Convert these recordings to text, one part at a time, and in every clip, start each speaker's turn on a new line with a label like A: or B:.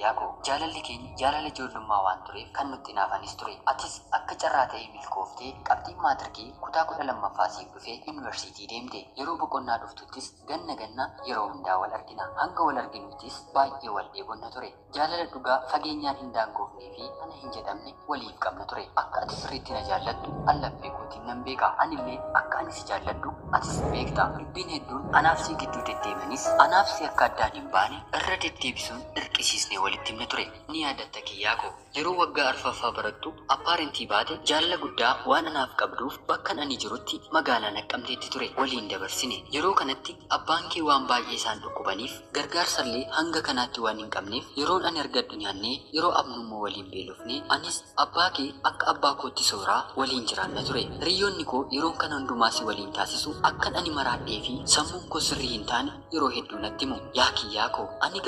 A: kiyyaako jaalalli keenya jaalala ijoollummaa waan tureef kan nutti naafanis ture. Atis akka carraa ta'ee milkooftee qabxiin maatirikii kutaa 12ffaa siif dhufee yuunivarsiitii deemte. Yeroo boqonnaa dhuftuttis ganna yeroo hundaa wal argina. Hanga wal arginuttis baay'ee wal dheebonna ture. Jaalala dhugaa fageenyaan hin daangoofnee fi ana hin jedhamne waliif qabna ture. Akka ati sirriitti na jaalladhu allaffee kootiin nan beeka. Anillee akka ani si jaalladhu atis beekta. Dubbiin hedduun anaaf si gidduu deddeemanis anaaf si akka addaan hin baane irra deddeebisuun dirqisiisnee walitti himna ture. Ni yaadatta kiyyaako yeroo waggaa arfaffaa barattu appaarentii baate jaalala guddaa waan anaaf qabduuf bakkan ani jirutti magaalaa Naqqamteetti ture waliin dabarsine. Yeroo kanatti abbaan kee waan baay'ee isaan dhukkubaniif gargaarsallee hanga kanaatti waan hin qabneef yeroon ani argadhu nyaannee yeroo abnummoo waliin beelofne anis abbaa kee akka abbaa kootti sooraa waliin jiraanna ture. Hiriyoonni koo yeroon kana hundumaa si waliin taasisu akkan ani maraadhee fi sammuun koo sirrii hin taane yeroo hedduu natti himu. Yaa kiyyaako ani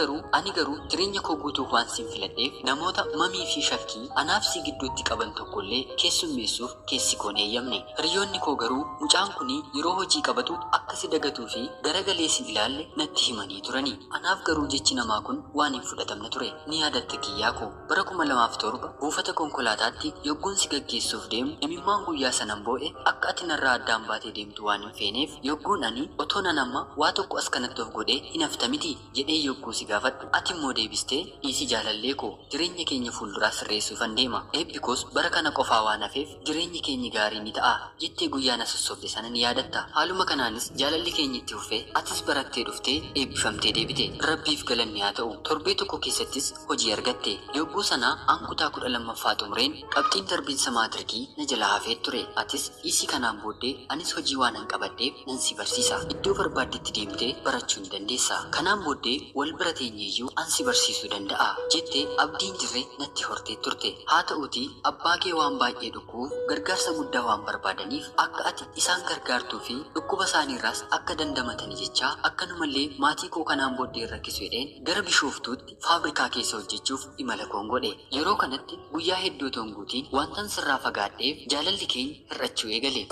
A: garuu jireenya koo guutuuf waan siin filadheef namoota mamii fi shakkii anaaf si gidduutti qaban tokkollee keessummeessuuf keessi koon eeyyamne. Hiriyoonni koo garuu mucaan kuni yeroo hojii qabatu akka si dagatuu fi garagalee si ilaalle natti himanii turani. Anaaf garuu jechi namaa kun waan hin fudhatamne ture. Ni yaadatta kiyyaako bara 2007 buufata konkolaataatti yogguun si gaggeessuuf deemu imimmaan guyyaa sanan boo'e akka ati narraa addaan baatee deemtu waan hin feeneef yogguun ani otoo nan amma waa tokko as kanatti of godhee hin hafta miti jedhee yogguu si gaafadhu ati immoo deebistee dhiisi jaalallee koo jireenya keenya fuulduraa sirreessuufan deema. Eebbi koos bara kana qofaa waan hafeef jireenyi keenya gaarii ni ta'a jettee guyyaa na sossobde sana ni yaadatta. Haaluma kanaanis jaalalli keenya itti fufee atis barattee dhuftee eebbifamtee deebite. Rabbiif galanni haa ta'u. Torbee tokko keessattis hojii argatte. Yogguu sana kutaa 12ffaa xumureen qabxiin darbiinsa maatirikii na jalaa hafee ture. Atis dhiisii kanaan booddee anis hojii waan hin qabadheef nan si barsiisa. Iddoo barbaaddetti deemtee barachuu ni dandeessa. Kanaan booddee wal bira teenyeeyyuu an si barsiisuu danda'a jettee abdiin jirre natti hortee turte. Haa ta'uutii abbaa kee waan baay'ee dhukkubuuf gargaarsa guddaa waan barbaadaniif akka ati isaan gargaartuu fi dhukkuba isaaniirraas akka dandamatanii jechaa akkanumallee maatii koo kanaan booddee rakkisu jedheen gara Bishooftuutti faabrikaa keessa hojjechuuf imala koon godhe. Yeroo kanatti guyyaa hedduu tonguutiin wantan sirraa fagaadheef jaalalli keenya hir'achuu eegale.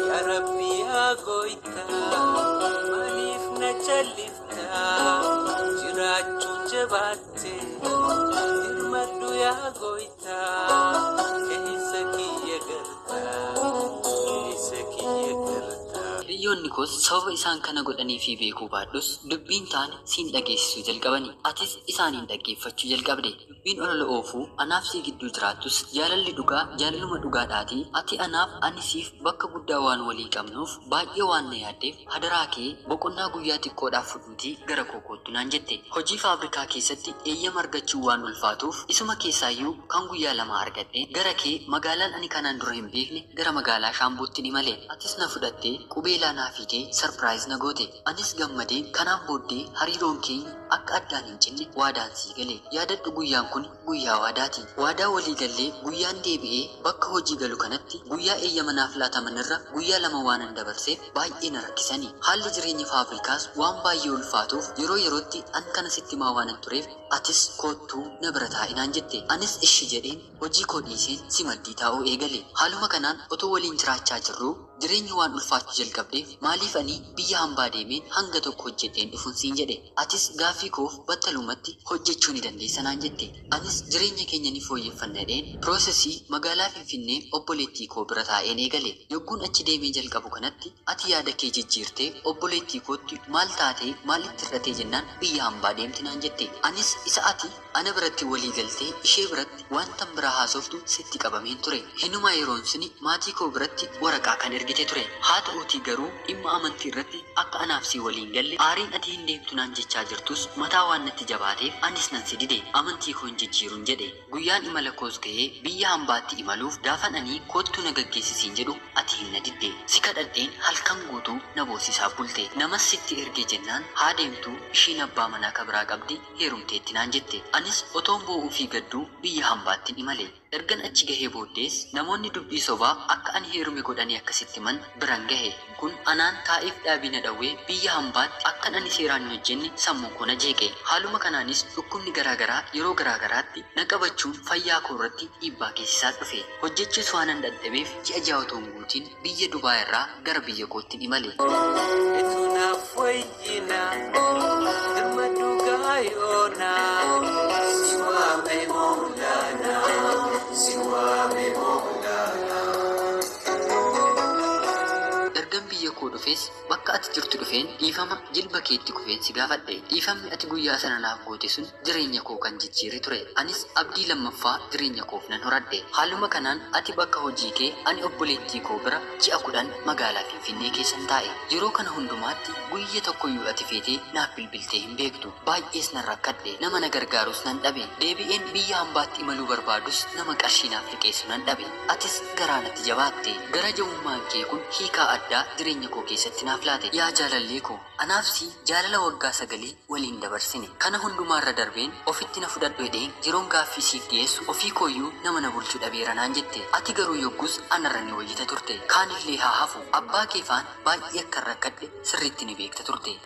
B: Yaa Rabbi yaa gooytaa maaliif na jalliftaa jiraachuun jabaattee hirmadhu yaa gooytaa keessa kiyya gartaa keessa kiyya gartaa.
A: Hiriyoonni koos sababa isaan kana godhanii fi beekuu baadhus dubbiin taane siin dhageessisuu jalqabani. Atis isaaniin dhaggeeffachuu jalqabde. Dubbiin olola oofuu anaaf si gidduu jiraattus jaalalli dhugaa jaalaluma dhugaadhaatii ati anaaf ani siif bakka guddaa waan walii qabnuuf baay'ee waan na yaaddeef hadaraa kee boqonnaa guyyaa xiqqoodhaaf fudhuutii gara kookootti naan jette. Hojii faabrikaa keessatti eeyyama argachuu waan ulfaatuuf isuma keessaayyuu kan guyyaa lama argadhe gara kee magaalaan ani kanaan dura hin beekne gara magaalaa Shaambuutti ni male. Atis na fudhattee qubeelaa naa fiitee sarpiraayiz na goote. Anis gammadee kanaan booddee hariiroon keenya akka addaan hin cinne waadaan sii gale. Yaadadhu guyyaan kun guyyaa waadaati. Waadaa walii gallee guyyaan deebi'ee bakka hojii galu kanatti guyyaa eeyyama naaf laatamanirra guyyaa lama waan an dabarseef baay'ee na rakkisani. Haalli jireenya faabrikaas waan baay'ee ulfaatuuf yeroo yerootti an kana sitti himaa waan an tureef atis koottuu na bira taa'inaan jette. Anis ishi jedheen hojii koo dhiiseen si maddii taa'uu eegale. Haaluma kanaan otoo waliin jiraachaa jirruu jireenyi waan ulfaachuu jalqabdeef maaliif ani biyya hambaa deemeen hanga tokko hojjedheen dhufuun siin jedhe. Atis gaaffii koof battalumatti hojjechuu ni dandeessa naan jette. Anis jireenya keenya ni fooyyeffannadheen piroosesii magaalaa Finfinnee obboleettii koo bira taa'een eegale. Yogguun achi deemee jalqabu kanatti ati yaada kee jijjiirtee obboleettii kootti maal taatee maalitti hir'atee jennaan biyya hambaa deemti naan jette. Anis isa ati ana biratti walii galtee ishee biratti wantan biraa haasoftu sitti qabameen ture. Hinumaa yeroon suni maatii koo biratti waraqaa kan ergite ture. Haa ta'uutii garuu dhimma amantii irratti akka anaaf si waliin galle aariin ati hin deemtu naan jechaa jirtus mataa waan natti jabaateef anis nan si dide amantii koo hin jijjiiruun jedhe. Guyyaan imala koos ga'ee biyya hambaatti imaluuf gaafan ani koottuu na gaggeessisiin jedhu ati hin na didde. Si kadhadheen halkan guutuu na boosisaa bulte. Namas sitti ergee jennaan haa deemtu ishiin abbaa manaa kabiraa qabdi heerumteetti naan jette. Anis otoon boo'uu fi gadduu biyya hambaatti imale. Ergan achi gahee booddees namoonni dubbii sobaa akka ani heerume godhanii akkasitti man biran gahe. Kun anaan taa'eef dhaabina dhawwee biyya hambaatti akkan ani seeraan hin hojjenne sammuu koo na jeeqe. Haaluma kanaanis dhukkubni garaagaraa yeroo garaagaraatti na qabachuun fayyaa koo irratti dhiibbaa geessisaa dhufe. Hojjechuus waan an dadhabeef ji'a ja'a otoo hin guutiin biyya Dubaa irraa gara biyya kootti imale.
B: Etunaaf wayyina dirma dhugaa yoonaa.
A: dhufes bakka ati jirtu dhufeen dhiifama jilba keetti kufeen si gaafadhe. Dhiifamni ati guyyaa sana naaf goote sun jireenya koo kan jijjiire ture. Anis abdii lammaffaa jireenya koof nan horadhe. Haaluma kanaan ati bakka hojii kee ani obboleettii koo bira ji'a 10 magaalaa Finfinnee keessan taa'e. Yeroo kana hundumaatti guyya tokkoyyuu ati feetee naaf bilbiltee hin beektu. Baay'ees nan rakkadhe. Nama na gargaarus nan dhabe. Deebi'een biyya hambaatti imaluu barbaadus nama qarshii naaf liqeessu nan dhabe. Atis garaa natti jabaatte. Gara jabummaan kee kun hiikaa addaa jireenya koo keessatti naaf laate. Yaa jaalallee koo, anaaf si jaalala waggaa 9 waliin dabarsine. Kana hundumaarra darbeen ofitti na fudhadhu jedheen yeroon gaaffii siif dhiyeessu ofii kooyyuu nama na bulchuu dhabeera naan jette. Ati garuu yoggus anarra ni wayyita turte. Kaanillee haa hafu. Abbaa kee faan baay'ee akka rakkadhe sirriitti ni beekta turte.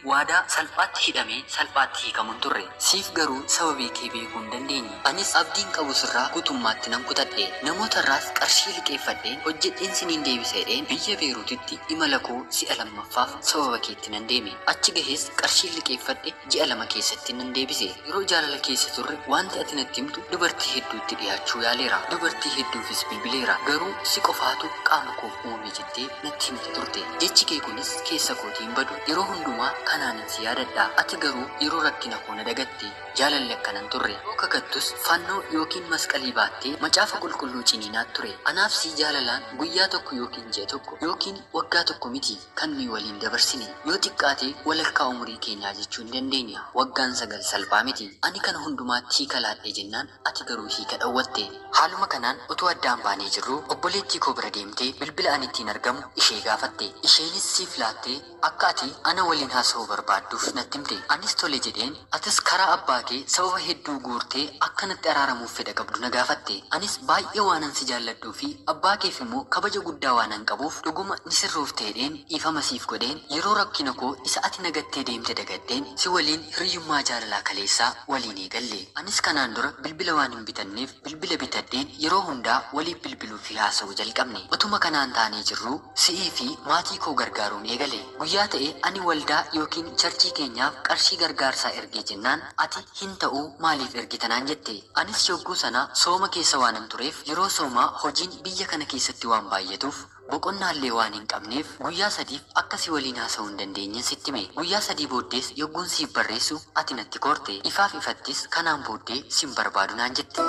A: Waadaa salphaatti hidhamee salphaatti hiikamuun turre. Siif garuu sababii kee beekuu hin dandeenye. Anis abdiin qabu sirraa guutummaatti nan kutadhe. Namootarraas qarshii liqeeffadheen hojjedheen siniin deebiseedheen biyya Beeruutitti imala koo si'a lammaffaaf sababa keetti nan deeme. Achi gahees qarshii liqeeffadhe ji'a 2 keessatti nan deebise. Yeroo jaalala keessa turre wanti ati natti himtu dubartii hedduutti dhiyaachuu yaaleera. Dubartii hedduufis bilbileera. Garuu si qofaatu qaama koof uume jettee natti himte turte. Jechi kee kunis keessa kootiin badu. Yeroo hundumaa kanaanin si yaadadha. Ati garuu yeroo rakkina koo na dagatte. Jaalalli akkanan turre. Yoo kakattus fannoo yookiin masqalii baattee macaafa qulqulluu ciniinaat ture. Anaaf si jaalalaan guyyaa tokko yookiin ji'a tokko yookiin waggaa tokko miti kan nuyi waliin dabarsine. Yoo xiqqaate walakkaa umurii keenyaa jechuu hin dandeenya. Waggaan 9 salphaa miti. Ani kana hundumaatti hiika laadhe jennaan ati garuu hiika dhawwatte. Haaluma kanaan utuu addaan baanee jirru obboleettii koo bira deemtee bilbila ani ittiin argamu ishee gaafatte. Isheenis siif laattee akka ati ana waliin haasa'uu barbaadduuf natti himte. Anis tole jedheen atis karaa abbaa kee sababa hedduu guurtee akkanatti araaramuuf fedha qabdu na gaafatte. Anis baay'ee waanan si jaalladhuu fi abbaa keef immoo kabaja guddaa waanan qabuuf dhuguma ni sirroofteedheen dhiifama siif godheen yeroo rakkina koo isa ati nagattee deemte dagadheen si waliin hiriyyummaa jaalalaa kaleessaa waliin eegalle. Anis kanaan dura bilbila waan hin bitanneef bilbila bitadheen yeroo hundaa waliif bilbiluu fi haasa'uu jalqabne. Utuma kanaan taanee jirru si'ii fi maatii koo gargaaruun eegale. Guyyaa ta'e ani waldaa yookiin charchii keenyaaf qarshii gargaarsaa ergee jennaan ati hin ta'uu maaliif ergitanaan jette. Anis yogguu sana sooma keessa waanan tureef yeroo soomaa hojiin biyya kana keessatti waan baay'atuuf boqonnaallee waan hin qabneef guyyaa 3 akkasii waliin haasa'uu hin dandeenye sitti hime. Guyyaa 3 booddees yogguun siif barreessu ati natti korte. Ifaaf ifattis kanaan booddee sin barbaadu naan jette.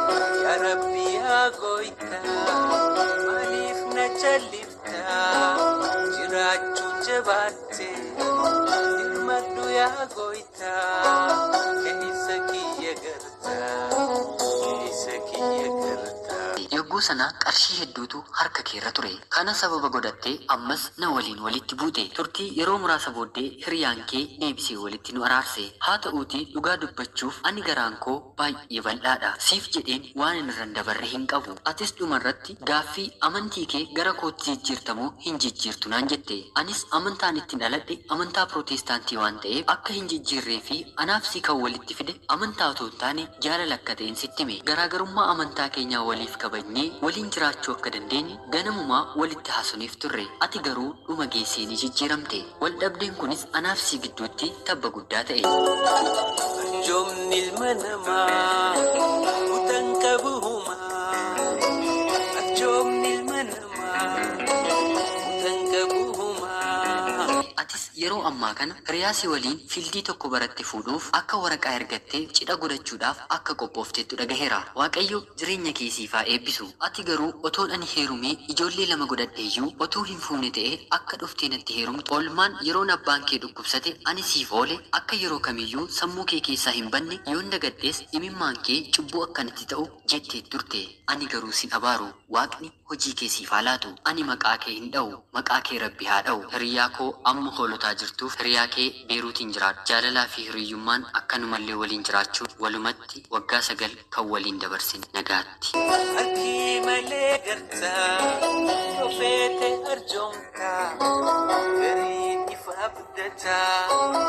B: Yaa Rabbi yaa gooytaa maaliif na jalliftaa jiraachuun jabaatte dirmadhu yaa gooytaa keessa kiyya gartaa keessa kiyya gartaa.
A: Yogguu sana qarshii hedduutu harka keerra ture. Kana sababa godhattee ammas na waliin walitti buute. Turtii yeroo muraasa booddee hiriyaan kee deebisee walitti nu araarse. Haa ta'uutii dhugaa dubbachuuf ani garaan koo baay'ee bal'aadha. Siif jedheen waan inni irra dabarre hin qabu. Atis dhumarratti gaaffii amantii kee gara kootti jijjiirtamoo hin jijjiirtu naan jette. Anis amantaan ittiin dhaladhe amantaa pirootestaantii waan ta'eef akka hin jijjiirree fi anaaf si kan walitti fide amantaa otoo hin taane jaalala akka ta'een sitti hime. Garaagarummaa amantaa keenyaa waliif kabajnee waliin jiraachuu akka dandeenye ganamumaa walitti haasofneef turre. Ati garuu dhuma geessee ni jijjiiramte. Wal dhabdeen kunis anaaf si gidduutti tabba guddaa ta'e.
B: Joomni ilma namaa utan qabuhumaa joomni ilma namaa utan qabuhumaa.
A: Atis yeroo ammaa kana hiriyaasii waliin fiildii tokko baratte fuudhuuf akka waraqaa ergattee cidha godhachuudhaaf akka qophoofteettu dhagaheera. Waaqayyo jireenya keesiifaa eebbisu. Ati garuu otoon ani heerumee ijoollee 2 godhadheeyyuu otuu hin fuune ta'e akka dhuftee natti heerumtu oolmaan yeroon abbaan kee dhukkubsate ani siif oole akka yeroo kamiyyuu sammuu kee keessaa hin banne yoon dagaddees imimmaan kee cubbuu akkanatti ta'u jettee turte. Ani garuu sin abaaru. Waaqni hojii keesiif haa laatu. Ani maqaa kee hin dha'u. Maqaa kee Rabbi haa dha'u. Hiriyaa koo amma hoolotaa jirtuuf hiriyaa kee Beeruutiin jiraadhu. Jaalalaa fi hiriyyummaan akkanumallee waliin jiraachuuf walumatti waggaa 9 kan waliin dabarsin nagaatti.
B: Harki malee gartaa yoo feete arjoomtaa gariin ifa abdataa.